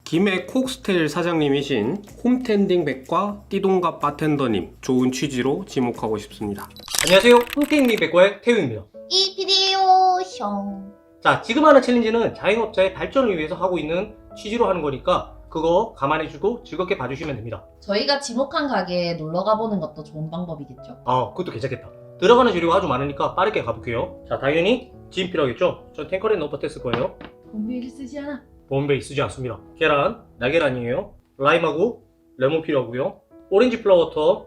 김해 콕스테일 사장님이신 홈텐딩 백과 띠동갑 바텐더님 좋은 취지로 지목하고 싶습니다. 안녕하세요. 홈텐딩 백과의 태우입니다. 이 비디오 숑. 자, 지금 하는 챌린지는 자영업자의 발전을 위해서 하고 있는 취지로 하는 거니까 그거 감안해주고 즐겁게 봐주시면 됩니다. 저희가 지목한 가게에 놀러 가보는 것도 좋은 방법이겠죠? 아, 그것도 괜찮겠다. 들어가는 재료가 아주 많으니까 빠르게 가볼게요. 자, 당연히 짐 필요하겠죠? 전 탱커렌 너버터 쓸 거예요. 본밀 쓰지 않아. 보온베이 쓰지 않습니다. 계란, 날계란이에요. 라임하고 레몬 필요하고요. 오렌지 플라워터,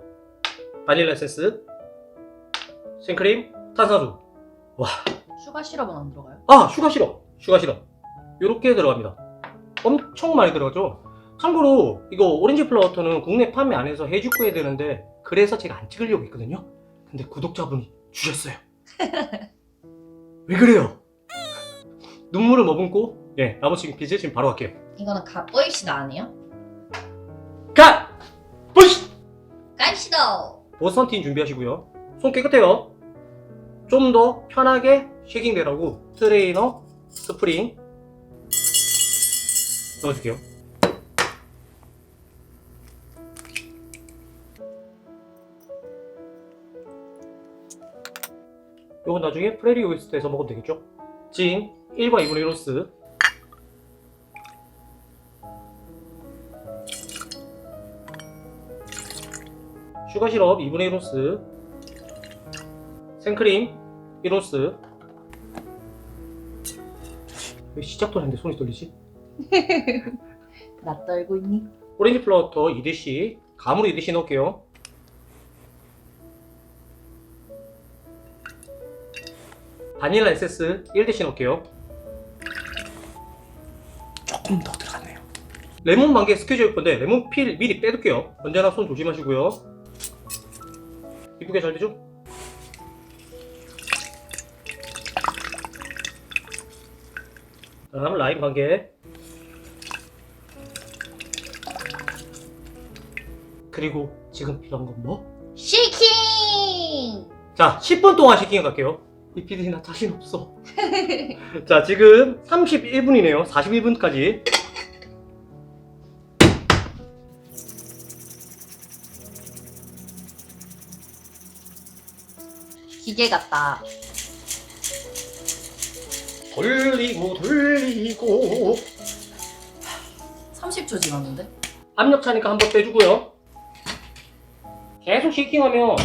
바닐라 에센스, 생크림, 탄산수. 와, 슈가 시럽은 안 들어가요? 아, 슈가 시럽. 요렇게 들어갑니다. 엄청 많이 들어가죠? 참고로 이거 오렌지 플라워터는 국내 판매 안 해서 해주고 되는데 그래서 제가 안 찍으려고 했거든요. 근데 구독자분이 주셨어요. 왜 그래요? 눈물을 머금고 나머지 빚을 지금 바로 할게요. 이거는 갓보이시다 아니에요? 가! 부시! 갑시다. 보스턴틴 준비하시고요. 손 깨끗해요. 좀 더 편하게 쉐깅되라고 트레이너, 스프링 넣어줄게요. 요건 나중에 프레리 오이스트에서 먹으면 되겠죠? 진 1과 2분의 1 로스, 슈가 시럽 2분의 1 로스, 생크림 1 로스. 왜 시작도 안 했는데 손이 떨리지? 나 떨고 있니? 오렌지 플라워터 2대씩, 감으로 2대씩 넣을게요. 바닐라 에센스 1대씩 넣을게요. 조금 더 들어갔네요. 레몬 만개 스퀘즈 할 건데 레몬 필 미리 빼둘게요. 언제나 손 조심하시고요. 이쁘게 잘 되죠? 다음 라임 관계, 그리고 지금 필요한 건 뭐? 시킹! 자, 10분 동안 시킹 갈게요. 이 PD 나 자신 없어. 자, 지금 31분이네요. 41분까지. 기계 같다. 돌리고 30초 지났는데? 압력 차니까 한번 빼주고요. 계속 시킹하면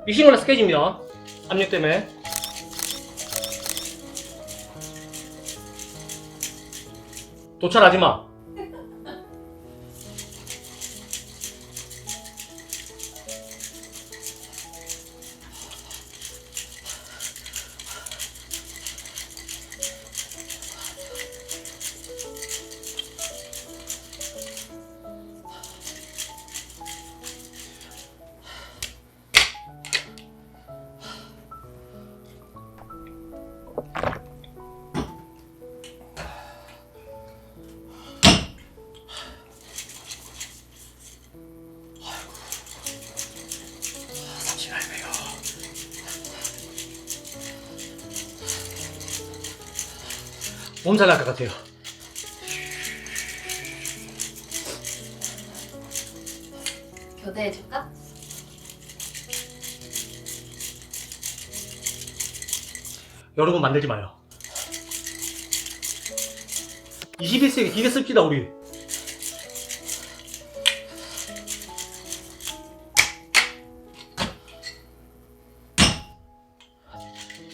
미싱글라스 깨집니다. 압력 때문에. 도찰하지 마. 몸살 날 것 같아요. 교대해줄까? 여러분 만들지 마요. 21세기 기계 씁시다 우리.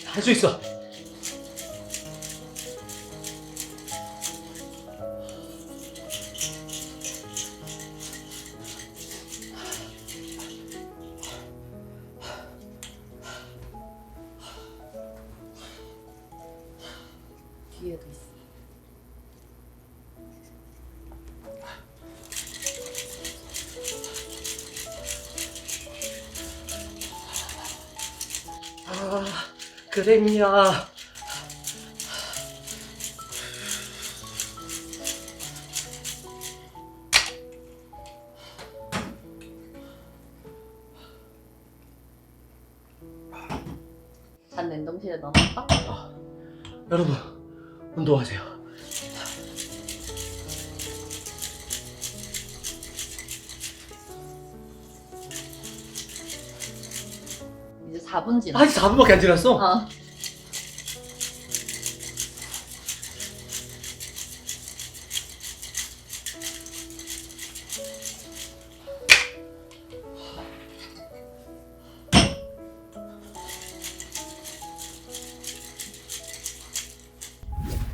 할 수 있어. 뒤에도 있어. 아, 그랬냐. 잔 냉동실에 넣어놨다? 여러분 운동하세요. 4분 지났어. 아직 4분밖에 안 지났어? 어.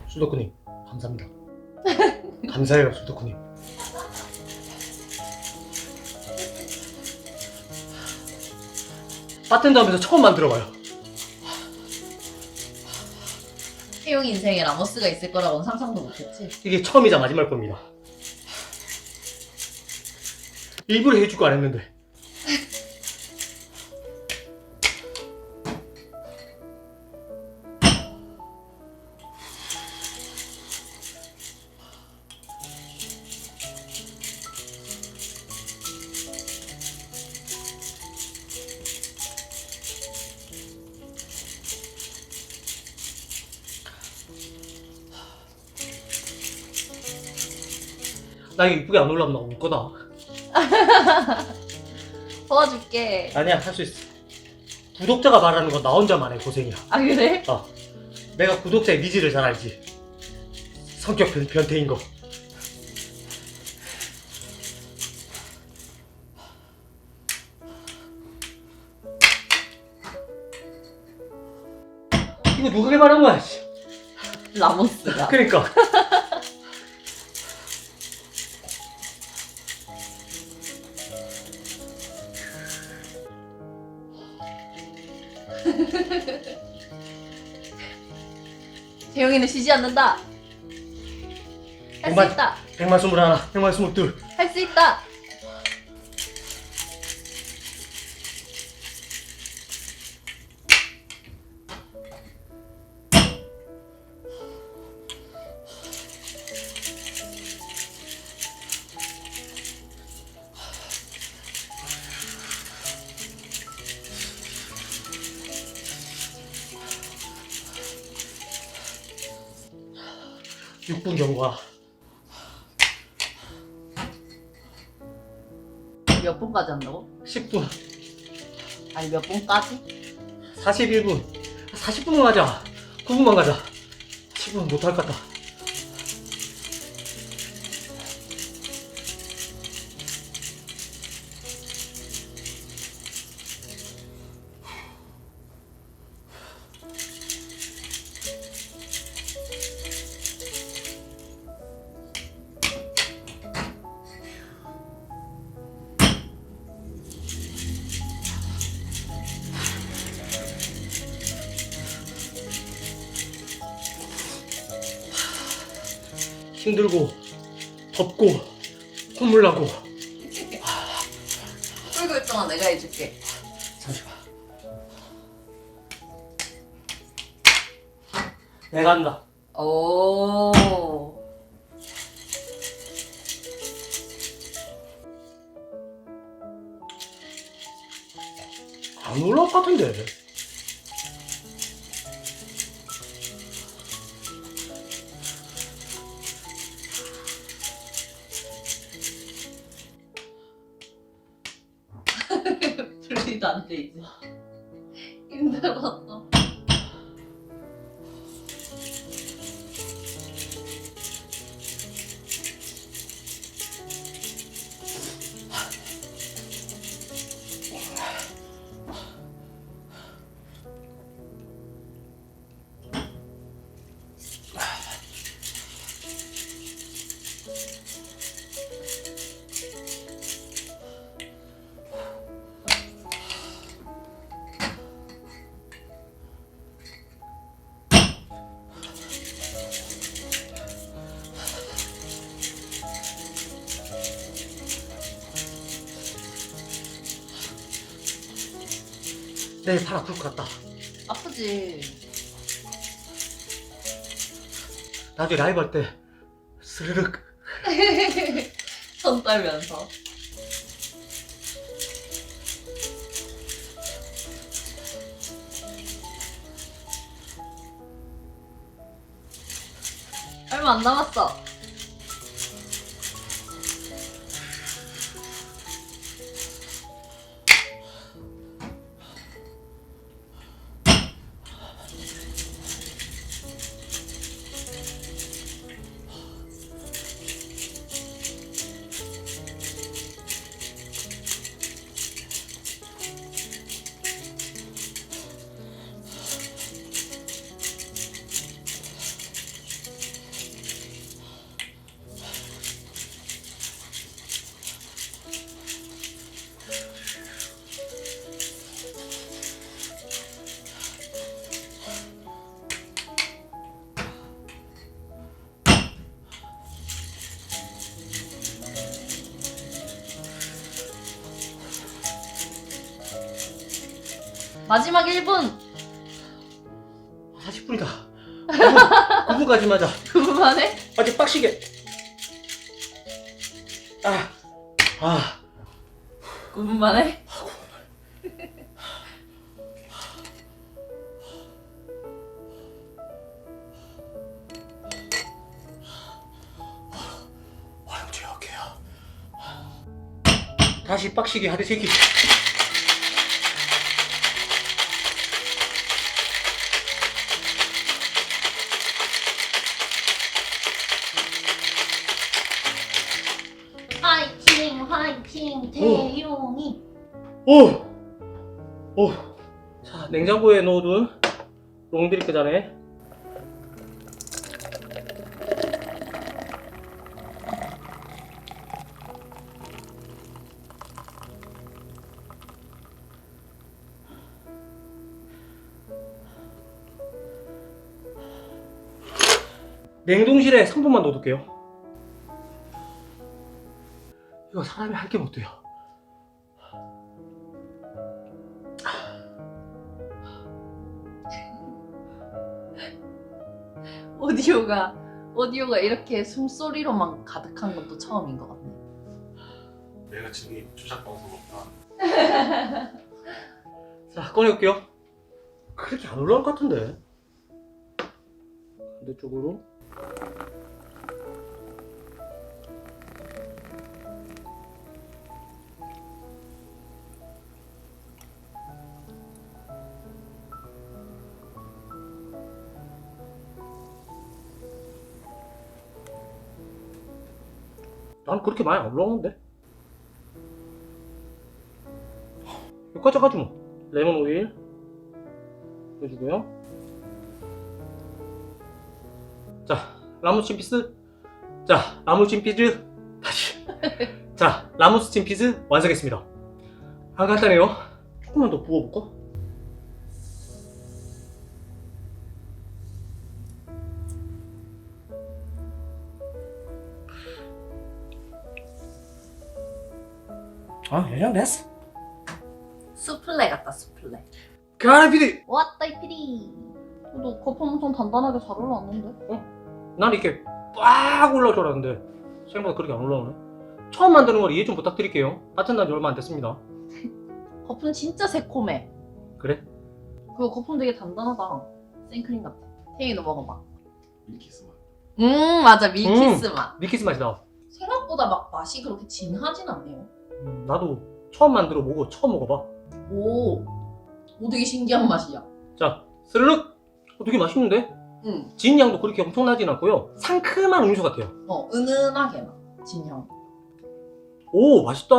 술덕후님 감사합니다. 감사해요 술덕후님. 바텐더 하면서 처음 만들어봐요. 태용 인생에 라모스가 있을 거라고는 상상도 못했지. 이게 처음이자 마지막일 겁니다. 일부러 해줄 거 안 했는데. 나 이거 이쁘게 안 올라오면 나 울 거다. 도와줄게. 아니야, 할 수 있어. 구독자가 말하는 건 나 혼자만 해, 고생이야. 아 그래? 내가 구독자의 니즈를 잘 알지. 성격 변태인 거. 이거 누가 개발한 거야, 씨. 라모스가. 그러니까. 태용이는 쉬지 않는다. 할 수 백만- 있다. 121, 122. 할 수 있다. 육분 경과. 몇 분까지 한다고? 10분. 아니 몇 분까지? 41분. 40분만 가자. 9분만 가자. 10분 못할 것 같다. 힘들고 덥고 콧물 나고. 끌고 있 동안 내가 해줄게. 잠시만. 내가 한다. 오. 안 올라올 것 같은데. 들리도 안 돼 이제. 힘들었어. 내일 팔 아플 것 같다. 아프지. 나중에 라이브 할 때 스르륵. 손 떨면서. 얼마 안 남았어. 마지막 1분. 40분이다. 9분까지 맞아. 9분 만에? 아직 빡시게. 아. 9분 만에? 제약해요. 다시 빡시게 하드 새끼. 화이팅 화이팅 태용이. 오! 자, 냉장고에 넣어둔 롱드리크 잔에 냉동실에 3분만 넣어둘게요. 이거 사람이 할 게 못돼요. 오디오가 이렇게 숨소리로만 가득한 건 또 처음인 것 같네. 내가 지금 조작 방송 없다. 자, 꺼내볼게요. 그렇게 안 올라올 것 같은데. 반대쪽으로. 난 그렇게 많이 안 올라오는데. 여기까지 가지 뭐. 레몬 오일 해주고요. 자, 라무스 찜피스. 자, 라무스 찜피즈 다시. 자, 라무스 찜피즈 완성했습니다. 아, 간단해요. 조금만 더 부어볼까? 아, 그냥 됐어. 수플레 같다 수플레. 가라 피디. 왔다 이 피디. 너 거품 엄청 단단하게 잘 올라왔는데? 난 이렇게 빡 올라올 줄 알았는데 생각보다 그렇게 안 올라오네. 처음 만드는 걸 이해 좀 부탁드릴게요. 같은 단지 얼마 안 됐습니다. 거품 진짜 새콤해. 그래? 그거 거품 되게 단단하다. 생크림 같아. 태희 너 먹어봐. 밀키스 맛. 맞아 밀키스 맛. 밀키스 맛이 나. 생각보다 막 맛이 그렇게 진하진 않네요. 나도 처음 만들어 보고 처음 먹어봐. 오 되게 신기한 맛이야. 자, 스르륵. 되게 맛있는데? 응. 진 향도 그렇게 엄청나진 않고요. 상큼한 음료수 같아요. 은은하게 나. 진향. 오, 맛있다.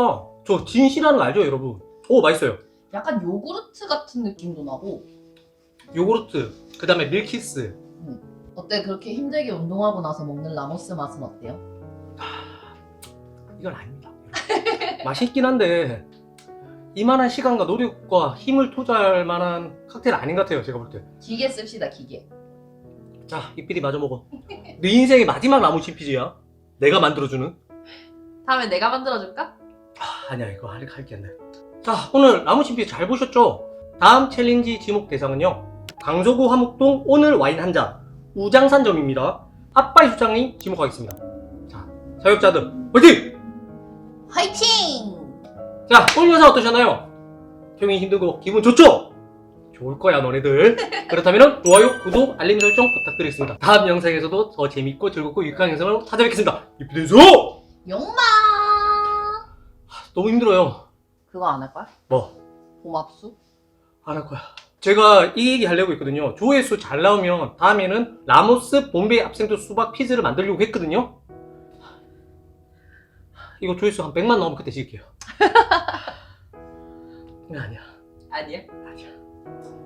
저 진 씨라는 거 알죠, 여러분? 오, 맛있어요. 약간 요구르트 같은 느낌도 나고. 요구르트, 그 다음에 밀키스. 어때? 그렇게 힘들게 운동하고 나서 먹는 라모스 맛은 어때요? 이건 아닙니다. 맛있긴 한데 이만한 시간과 노력과 힘을 투자할 만한 칵테일 아닌 것 같아요, 제가 볼 때. 기계 씁시다 기계. 자, 이필이 마저 먹어. 네 인생의 마지막 라무친 피지야. 내가 만들어주는. 다음에 내가 만들어줄까? 아니야, 이거 할게 안 돼. 자, 오늘 라무친 피지 잘 보셨죠? 다음 챌린지 지목 대상은요, 강서구 화목동 오늘 와인 한잔 우장산점입니다. 아빠이 수장님 지목하겠습니다. 자, 사역자들 화이팅! 화이팅! 자, 오늘 영상 어떠셨나요? 형이 힘들고 기분 좋죠? 좋을 거야 너네들. 그렇다면 좋아요, 구독, 알림 설정 부탁드리겠습니다. 다음 영상에서도 더 재밌고 즐겁고 유익한 영상으로 찾아뵙겠습니다. 이쁘대소! 용마! 너무 힘들어요. 그거 안 할 거야? 뭐? 봄합수? 안 할 거야. 제가 이 얘기 하려고 했거든요. 조회수 잘 나오면 다음에는 라모스 봄베이 압생트 수박 피즈를 만들려고 했거든요. 이거 조회수 한 100만 나오면 그때 찍을게요. 아니야. 아니야. 아니야.